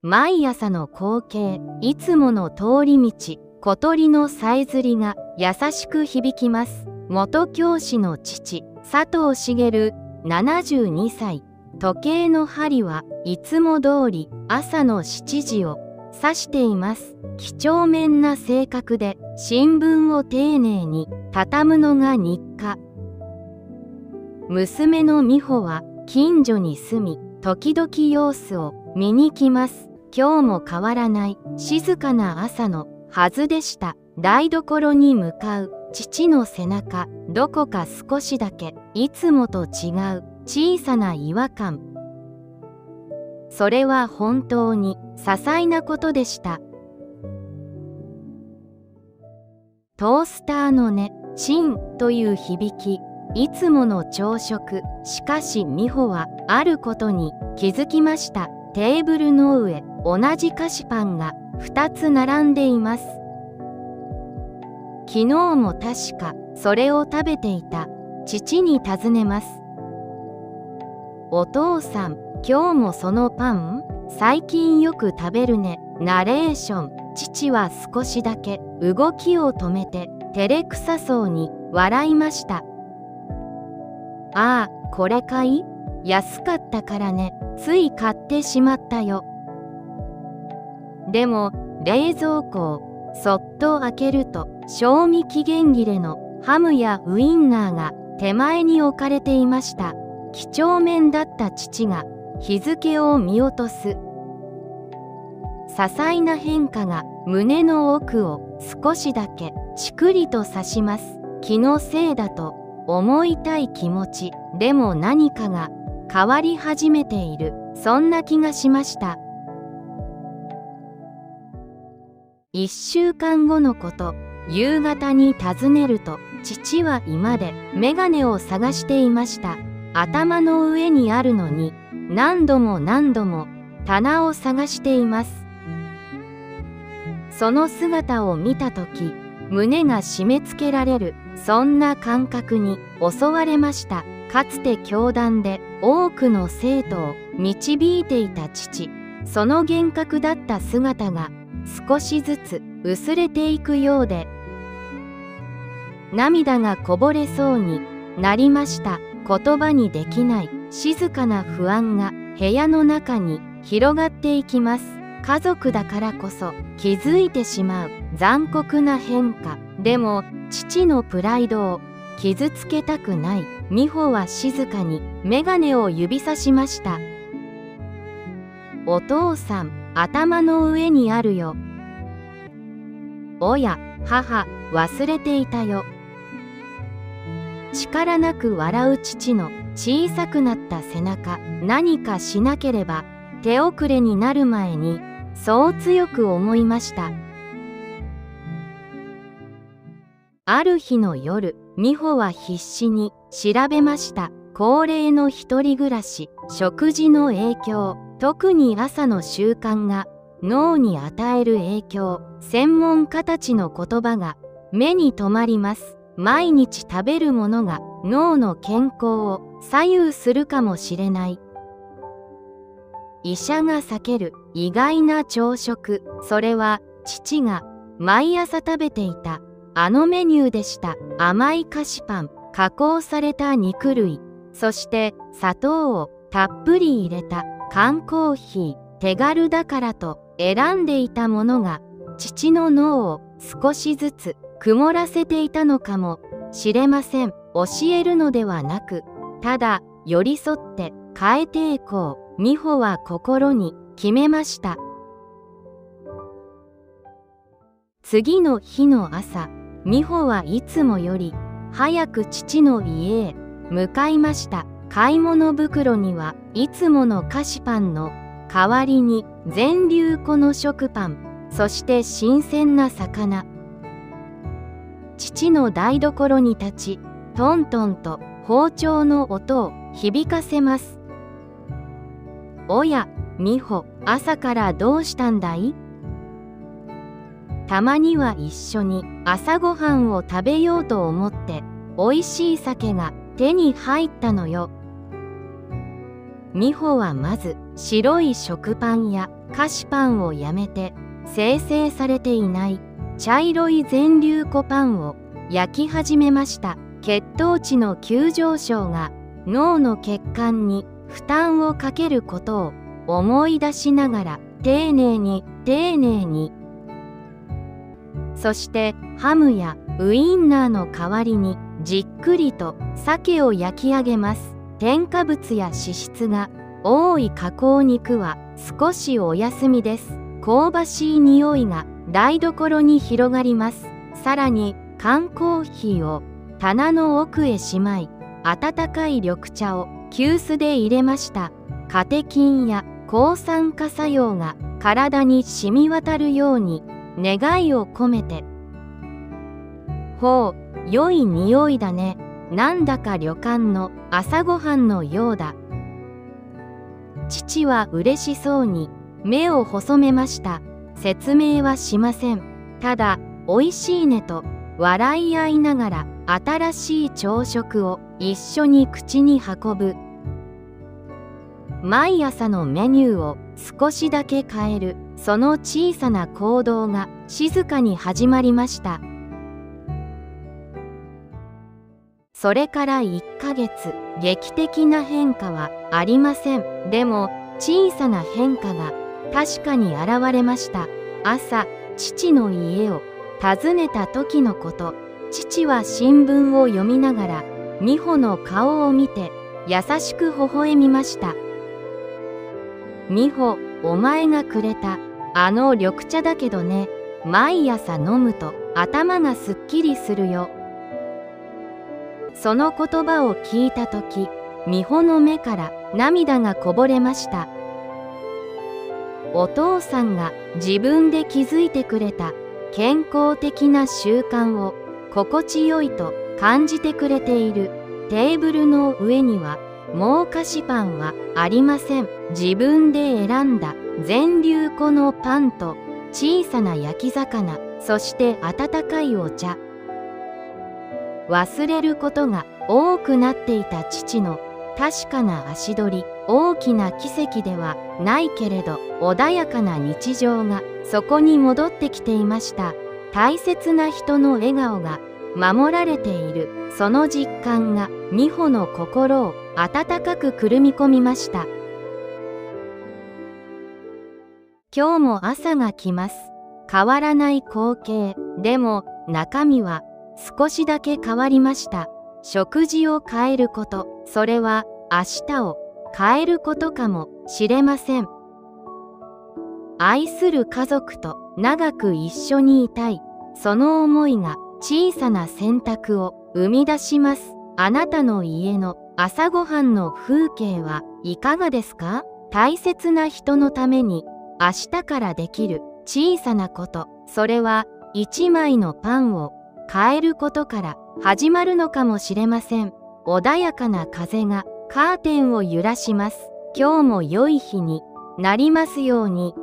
毎朝の光景、いつもの通り道、小鳥のさえずりが優しく響きます。元教師の父、佐藤茂、72歳。時計の針はいつも通り朝の7時を指しています。几帳面な性格で新聞を丁寧に畳むのが日課。娘の美穂は近所に住み、時々様子を見に来ます。今日も変わらない静かな朝のはずでした。台所に向かう父の背中、どこか少しだけいつもと違う小さな違和感。それは本当に些細なことでした。トースターの音、チンという響き、いつもの朝食。しかし美穂はあることに気づきました。テーブルの上、同じ菓子パンが2つ並んでいます。昨日も確かそれを食べていた。父に尋ねます。お父さん、今日もそのパン？最近よく食べるね。ナレーション。父は少しだけ動きを止めて照れくさそうに笑いました。ああ、これかい？安かったからね。つい買ってしまったよ。でも冷蔵庫をそっと開けると賞味期限切れのハムやウインナーが手前に置かれていました。几帳面だった父が日付を見落とす。些細な変化が胸の奥を少しだけちくりと刺します。気のせいだと思いたい気持ち。でも何かが変わり始めている。そんな気がしました。1週間後のこと、夕方に訪ねると、父は居間で眼鏡を探していました。頭の上にあるのに、何度も何度も棚を探しています。その姿を見たとき、胸が締め付けられる、そんな感覚に襲われました。かつて教団で多くの生徒を導いていた父、その厳格だった姿が少しずつ薄れていくようで、涙がこぼれそうになりました。言葉にできない静かな不安が部屋の中に広がっていきます。家族だからこそ気づいてしまう残酷な変化。でも父のプライドを傷つけたくない。美穂は静かに眼鏡を指さしました。お父さん、頭の上にあるよ。おや、母、忘れていたよ。力なく笑う父の小さくなった背中。何かしなければ手遅れになる前に、そう強く思いました。ある日の夜、美穂は必死に調べました。高齢の一人暮らし、食事の影響、特に朝の習慣が脳に与える影響。専門家たちの言葉が目に留まります。毎日食べるものが脳の健康を左右するかもしれない。医者が避ける意外な朝食、それは父が毎朝食べていたあのメニューでした。甘い菓子パン、加工された肉類、そして砂糖をたっぷり入れた缶コーヒー。手軽だからと選んでいたものが父の脳を少しずつ曇らせていたのかもしれません。教えるのではなく、ただ寄り添って変えていこう。美穂は心に決めました。次の日の朝、美穂はいつもより早く父の家へ向かいました。買い物袋にはいつもの菓子パンの代わりに全粒粉の食パン、そして新鮮な魚。父の台所に立ち、トントンと包丁の音を響かせます。おや、美穂、朝からどうしたんだい？たまには一緒に朝ごはんを食べようと思って、おいしい酒が手に入ったのよ。美穂はまず白い食パンや菓子パンをやめて精製されていない茶色い全粒粉パンを焼き始めました。血糖値の急上昇が脳の血管に負担をかけることを思い出しながら丁寧に丁寧に。そしてハムやウインナーの代わりにじっくりと鮭を焼き上げます。添加物や脂質が多い加工肉は少しお休みです。香ばしい匂いが台所に広がります。さらに缶コーヒーを棚の奥へしまい、温かい緑茶を急須で入れました。カテキンや抗酸化作用が体に染み渡るように願いを込めて。ほう、良い匂いだね。なんだか旅館の朝ごはんのようだ。父は嬉しそうに目を細めました。説明はしません。ただ、おいしいねと笑い合いながら新しい朝食を一緒に口に運ぶ。毎朝のメニューを少しだけ変える、その小さな行動が静かに始まりました。それから1ヶ月、劇的な変化はありません。でも小さな変化が確かに現れました。朝、父の家を訪ねた時のこと。父は新聞を読みながら美穂の顔を見て優しく微笑みました。美穂、お前がくれたあの緑茶だけどね、毎朝飲むと頭がすっきりするよ。その言葉を聞いたとき、美穂の目から涙がこぼれました。お父さんが自分で築いてくれた健康的な習慣を心地よいと感じてくれている。テーブルの上にはもう菓子パンはありません。自分で選んだ全粒粉のパンと小さな焼き魚、そして温かいお茶。忘れることが多くなっていた父の確かな足取り、大きな奇跡ではないけれど穏やかな日常がそこに戻ってきていました。大切な人の笑顔が守られている、その実感が美穂の心を温かくくるみ込みました。今日も朝が来ます。変わらない光景。でも中身は少しだけ変わりました。食事を変えること、それは明日を変えることかもしれません。愛する家族と長く一緒にいたい、その思いが小さな選択を生み出します。あなたの家の朝ごはんの風景はいかがですか？大切な人のために明日からできる小さなこと、それは一枚のパンを変えることから始まるのかもしれません。穏やかな風がカーテンを揺らします。今日も良い日になりますように。